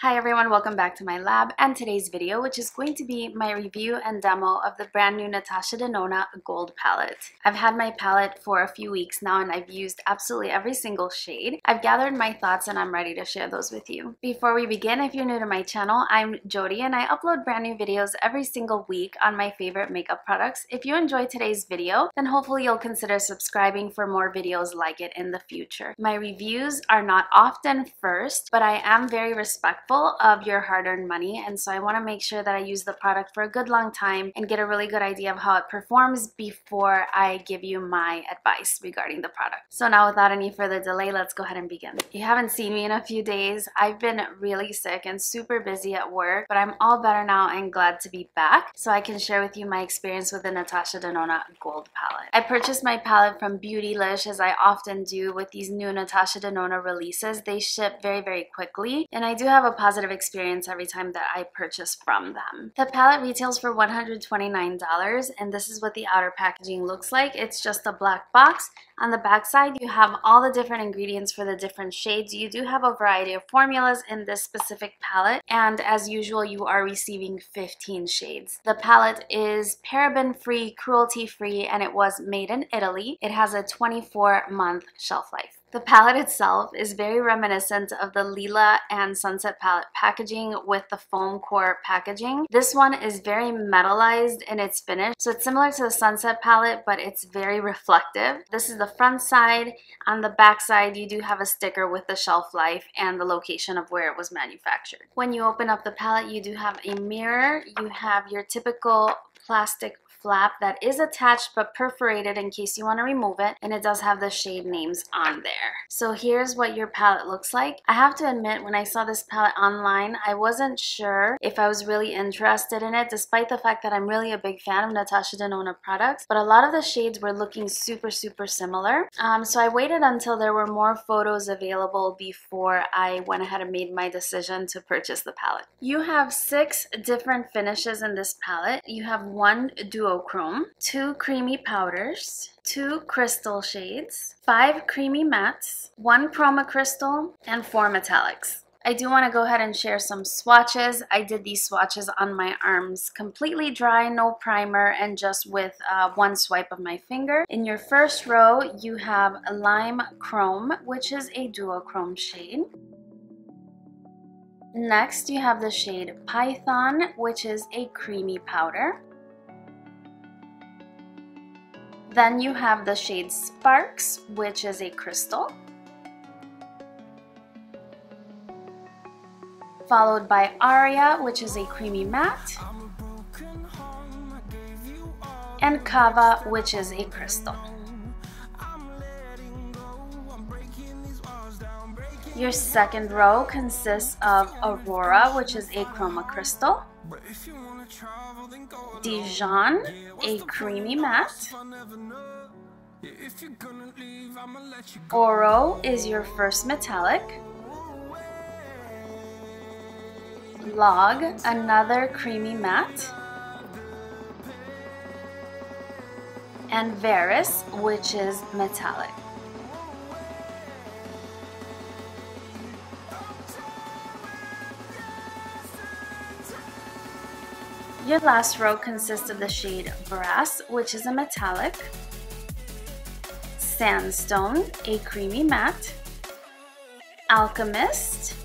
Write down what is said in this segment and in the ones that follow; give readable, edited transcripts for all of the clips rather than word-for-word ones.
Hi everyone, welcome back to my lab and today's video, which is going to be my review and demo of the brand new Natasha Denona Gold Palette. I've had my palette for a few weeks now and I've used absolutely every single shade. I've gathered my thoughts and I'm ready to share those with you. Before we begin, if you're new to my channel, I'm Yori and I upload brand new videos every single week on my favorite makeup products. If you enjoyed today's video, then hopefully you'll consider subscribing for more videos like it in the future. My reviews are not often first, but I am very respectful of your hard-earned money, and so I want to make sure that I use the product for a good long time and get a really good idea of how it performs before I give you my advice regarding the product. So now without any further delay, let's go ahead and begin. You haven't seen me in a few days. I've been really sick and super busy at work, but I'm all better now and glad to be back so I can share with you my experience with the Natasha Denona Gold Palette. I purchased my palette from Beautylish, as I often do with these new Natasha Denona releases. They ship very, very quickly, and I do have a positive experience every time that I purchase from them. The palette retails for $129, and this is what the outer packaging looks like. It's just a black box. On the back side, you have all the different ingredients for the different shades. You do have a variety of formulas in this specific palette, and as usual, you are receiving 15 shades. The palette is paraben-free, cruelty-free, and it was made in Italy. It has a 24-month shelf life. The palette itself is very reminiscent of the Lila and Sunset palette packaging with the foam core packaging. This one is very metallized in its finish, so it's similar to the Sunset palette, but it's very reflective. This is the front side. On the back side, you do have a sticker with the shelf life and the location of where it was manufactured. When you open up the palette, you do have a mirror. You have your typical plastic flap that is attached but perforated in case you want to remove it, and it does have the shade names on there. So here's what your palette looks like. I have to admit, when I saw this palette online, I wasn't sure if I was really interested in it, despite the fact that I'm really a big fan of Natasha Denona products, but a lot of the shades were looking super similar. So I waited until there were more photos available before I went ahead and made my decision to purchase the palette. You have 6 different finishes in this palette. You have 1 duochrome, 2 creamy powders, 2 crystal shades, 5 creamy mattes, 1 chroma crystal, and 4 metallics. I do want to go ahead and share some swatches. I did these swatches on my arms completely dry, no primer, and just with 1 swipe of my finger. In your first row, you have Lime Chrome, which is a duochrome shade. Next, you have the shade Python, which is a creamy powder. Then you have the shade Sparks, which is a crystal. Followed by Aria, which is a creamy matte. And Kava, which is a crystal. Your second row consists of Aurora, which is a chroma crystal. Dijon, a creamy matte. Oro is your first metallic. Log, another creamy matte. And Varus, which is metallic. Your last row consists of the shade Brass, which is a metallic, Sandstone, a creamy matte, Alchemist,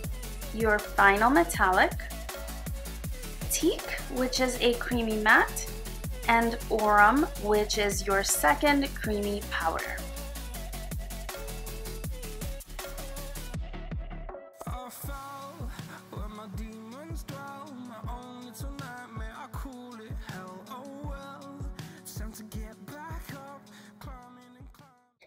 your final metallic, Teak, which is a creamy matte, and Aurum, which is your second creamy powder.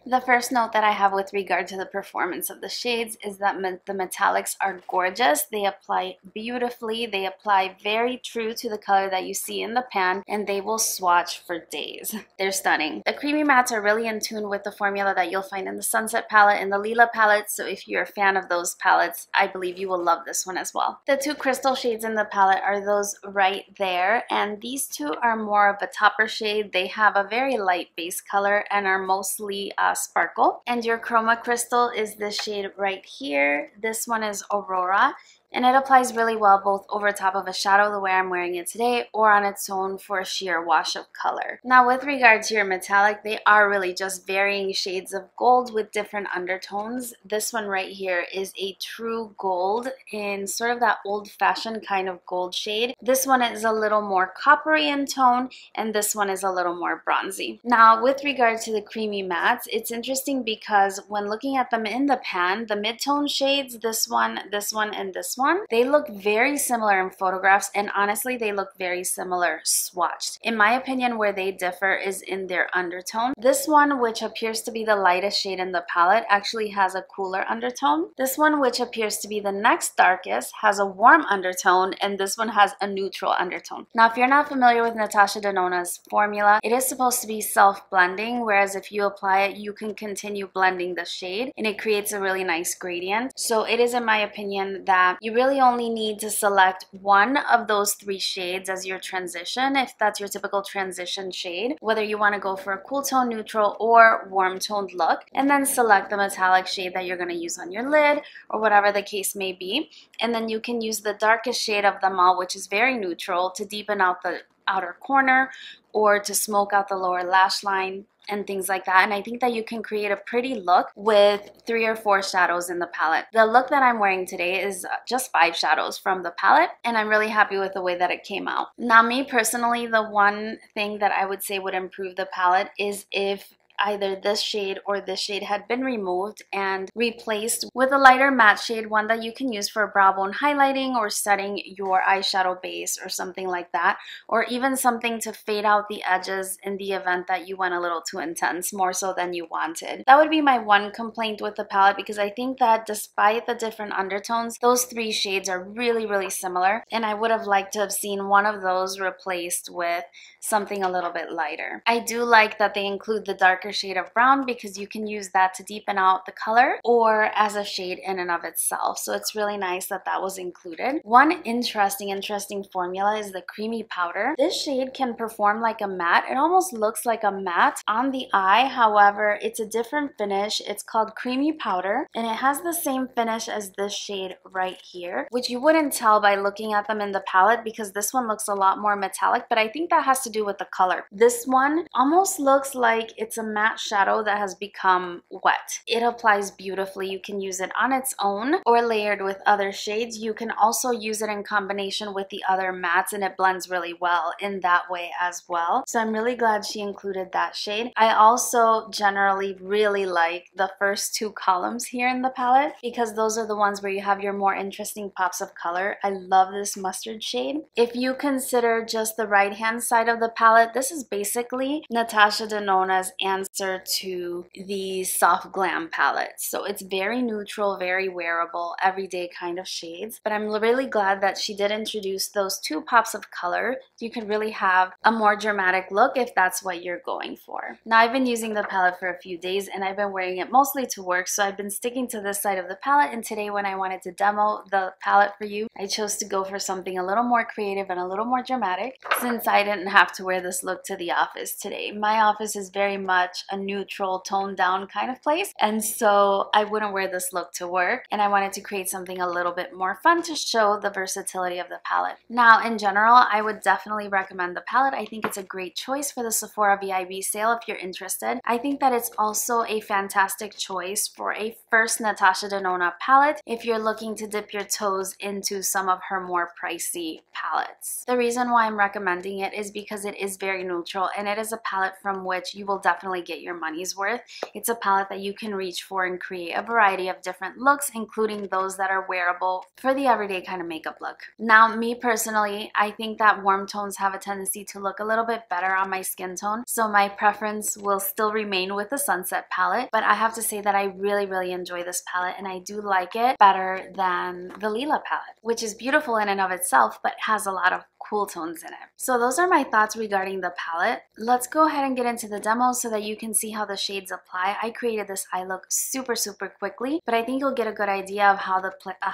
The first note that I have with regard to the performance of the shades is that the metallics are gorgeous. They apply beautifully. They apply very true to the color that you see in the pan, and they will swatch for days. They're stunning. The creamy mattes are really in tune with the formula that you'll find in the Sunset palette and the Lila palette, so if you're a fan of those palettes, I believe you will love this one as well. The 2 crystal shades in the palette are those right there, and these 2 are more of a topper shade. They have a very light base color and are mostly sparkle. And your chroma crystal is this shade right here. This one is Aurora, and it applies really well both over top of a shadow the way I'm wearing it today or on its own for a sheer wash of color. Now with regard to your metallic, they are really just varying shades of gold with different undertones. This one right here is a true gold in sort of that old-fashioned kind of gold shade. This one is a little more coppery in tone, and this one is a little more bronzy. Now with regard to the creamy mattes, it's interesting because when looking at them in the pan, the mid-tone shades, this one, and this one, they look very similar in photographs, and honestly they look very similar swatched. In my opinion, where they differ is in their undertone. This one, which appears to be the lightest shade in the palette, actually has a cooler undertone. This one, which appears to be the next darkest, has a warm undertone, and this one has a neutral undertone. Now if you're not familiar with Natasha Denona's formula, it is supposed to be self-blending, whereas if you apply it, you can continue blending the shade and it creates a really nice gradient. So it is, in my opinion, that you really only need to select one of those three shades as your transition, if that's your typical transition shade, whether you want to go for a cool tone, neutral, or warm toned look, and then select the metallic shade that you're going to use on your lid or whatever the case may be. And then you can use the darkest shade of them all, which is very neutral, to deepen out the outer corner or to smoke out the lower lash line and things like that. And I think that you can create a pretty look with 3 or 4 shadows in the palette. The look that I'm wearing today is just 5 shadows from the palette, and I'm really happy with the way that it came out. Now me personally, the one thing that I would say would improve the palette is if either this shade or this shade had been removed and replaced with a lighter matte shade, one that you can use for brow bone highlighting or setting your eyeshadow base or something like that, or even something to fade out the edges in the event that you went a little too intense, more so than you wanted. That would be my one complaint with the palette, because I think that despite the different undertones, those 3 shades are really, really similar, and I would have liked to have seen one of those replaced with something a little bit lighter. I do like that they include the darker shade of brown because you can use that to deepen out the color or as a shade in and of itself. So it's really nice that that was included. One interesting formula is the creamy powder. This shade can perform like a matte. It almost looks like a matte on the eye. However, it's a different finish. It's called creamy powder, and it has the same finish as this shade right here, which you wouldn't tell by looking at them in the palette because this one looks a lot more metallic, but I think that has to do with the color. This one almost looks like it's a matte shadow that has become wet. It applies beautifully. You can use it on its own or layered with other shades. You can also use it in combination with the other mattes, and it blends really well in that way as well. So I'm really glad she included that shade. I also generally really like the first 2 columns here in the palette because those are the ones where you have your more interesting pops of color. I love this mustard shade. If you consider just the right hand side of the palette, this is basically Natasha Denona's answer to the Soft Glam palette. So it's very neutral, very wearable, everyday kind of shades, but I'm really glad that she did introduce those 2 pops of color. You can really have a more dramatic look if that's what you're going for. Now I've been using the palette for a few days and I've been wearing it mostly to work, so I've been sticking to this side of the palette, and today when I wanted to demo the palette for you, I chose to go for something a little more creative and a little more dramatic since I didn't have to wear this look to the office today. My office is very much a neutral, toned down kind of place, and so I wouldn't wear this look to work, and I wanted to create something a little bit more fun to show the versatility of the palette. Now in general, I would definitely recommend the palette. I think it's a great choice for the Sephora VIB sale if you're interested. I think that it's also a fantastic choice for a first Natasha Denona palette if you're looking to dip your toes into some of her more pricey palettes. The reason why I'm recommending it is because it is very neutral, and it is a palette from which you will definitely get your money's worth. It's a palette that you can reach for and create a variety of different looks, including those that are wearable for the everyday kind of makeup look. Now, me personally, I think that warm tones have a tendency to look a little bit better on my skin tone, so my preference will still remain with the Sunset palette, but I have to say that I really enjoy this palette, and I do like it better than the Lila palette, which is beautiful in and of itself, but has a lot of cool tones in it. So those are my thoughts regarding the palette. Let's go ahead and get into the demo so that you can see how the shades apply. I created this eye look super quickly, but I think you'll get a good idea of how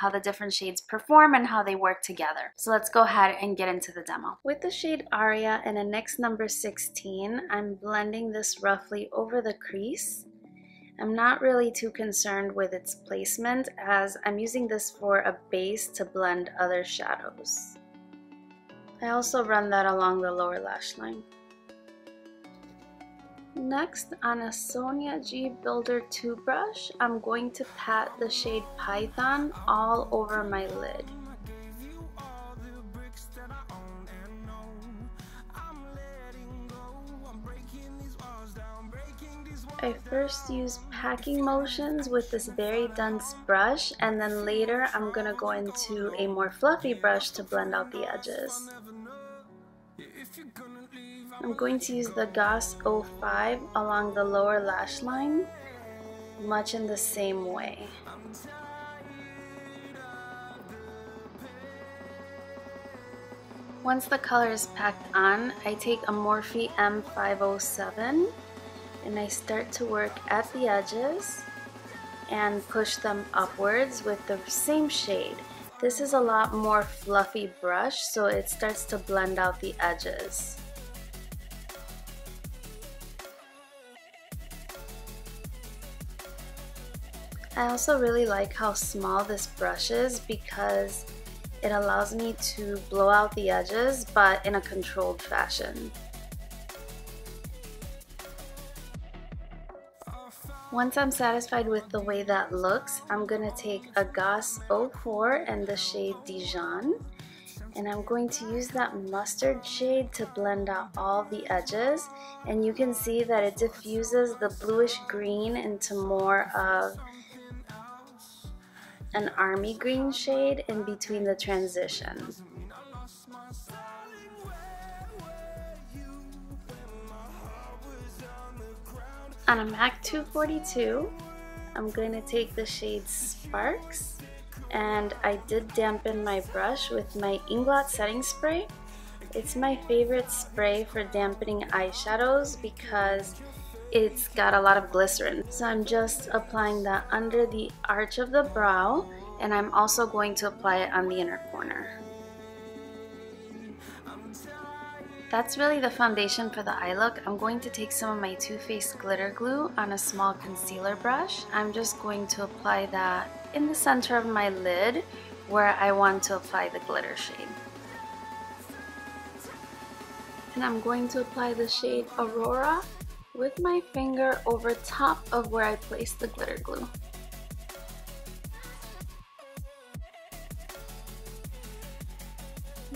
the different shades perform and how they work together. So let's go ahead and get into the demo. With the shade Aria and a NYX number 16, I'm blending this roughly over the crease. I'm not really too concerned with its placement as I'm using this for a base to blend other shadows. I also run that along the lower lash line. Next, on a Sonia G Builder 2 brush, I'm going to pat the shade Python all over my lid. I first use packing motions with this very dense brush, and then later I'm going to go into a more fluffy brush to blend out the edges. I'm going to use the xoxo 05 along the lower lash line, much in the same way. Once the color is packed on, I take a Morphe M507 and I start to work at the edges and push them upwards with the same shade. This is a lot more fluffy brush, so it starts to blend out the edges. I also really like how small this brush is because it allows me to blow out the edges, but in a controlled fashion. Once I'm satisfied with the way that looks, I'm going to take a xoxo 04 and the shade Dijon, and I'm going to use that mustard shade to blend out all the edges, and you can see that it diffuses the bluish green into more of an army green shade in between the transition. On a MAC 242, I'm going to take the shade Sparks, and I did dampen my brush with my Inglot setting spray. It's my favorite spray for dampening eyeshadows because it's got a lot of glycerin. So I'm just applying that under the arch of the brow, and I'm also going to apply it on the inner corner. That's really the foundation for the eye look. I'm going to take some of my Too Faced glitter glue on a small concealer brush. I'm just going to apply that in the center of my lid where I want to apply the glitter shade. And I'm going to apply the shade Aurora with my finger over top of where I placed the glitter glue.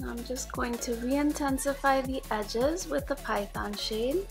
Now I'm just going to re-intensify the edges with the Python shade.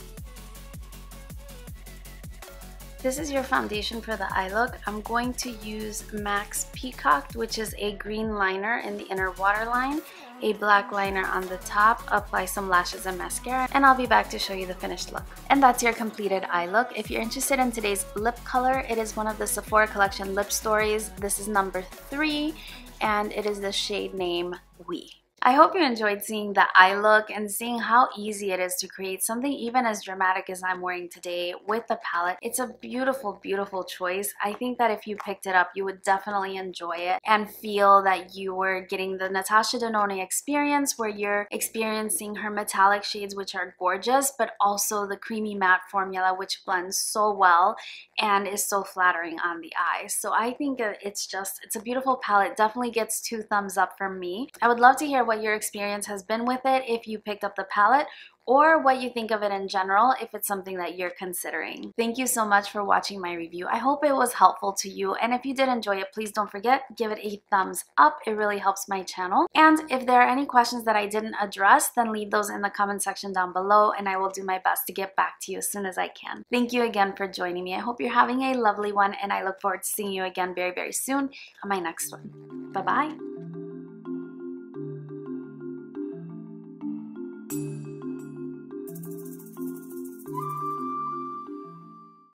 This is your foundation for the eye look. I'm going to use MAC's Peacocked, which is a green liner in the inner waterline, a black liner on the top, apply some lashes and mascara, and I'll be back to show you the finished look. And that's your completed eye look. If you're interested in today's lip color, it is one of the Sephora Collection Lip Stories. This is number 3, and it is the shade name We. I hope you enjoyed seeing the eye look and seeing how easy it is to create something even as dramatic as I'm wearing today with the palette. It's a beautiful, beautiful choice. I think that if you picked it up, you would definitely enjoy it and feel that you were getting the Natasha Denona experience where you're experiencing her metallic shades, which are gorgeous, but also the creamy matte formula, which blends so well and is so flattering on the eyes. So I think it's a beautiful palette. Definitely gets 2 thumbs up from me. I would love to hear what your experience has been with it if you picked up the palette, or what you think of it in general if it's something that you're considering. Thank you so much for watching my review. I hope it was helpful to you, and if you did enjoy it, please don't forget, give it a thumbs up. It really helps my channel. And if there are any questions that I didn't address, then leave those in the comment section down below and I will do my best to get back to you as soon as I can. Thank you again for joining me. I hope you're having a lovely one, and I look forward to seeing you again very, very soon on my next one. Bye-bye.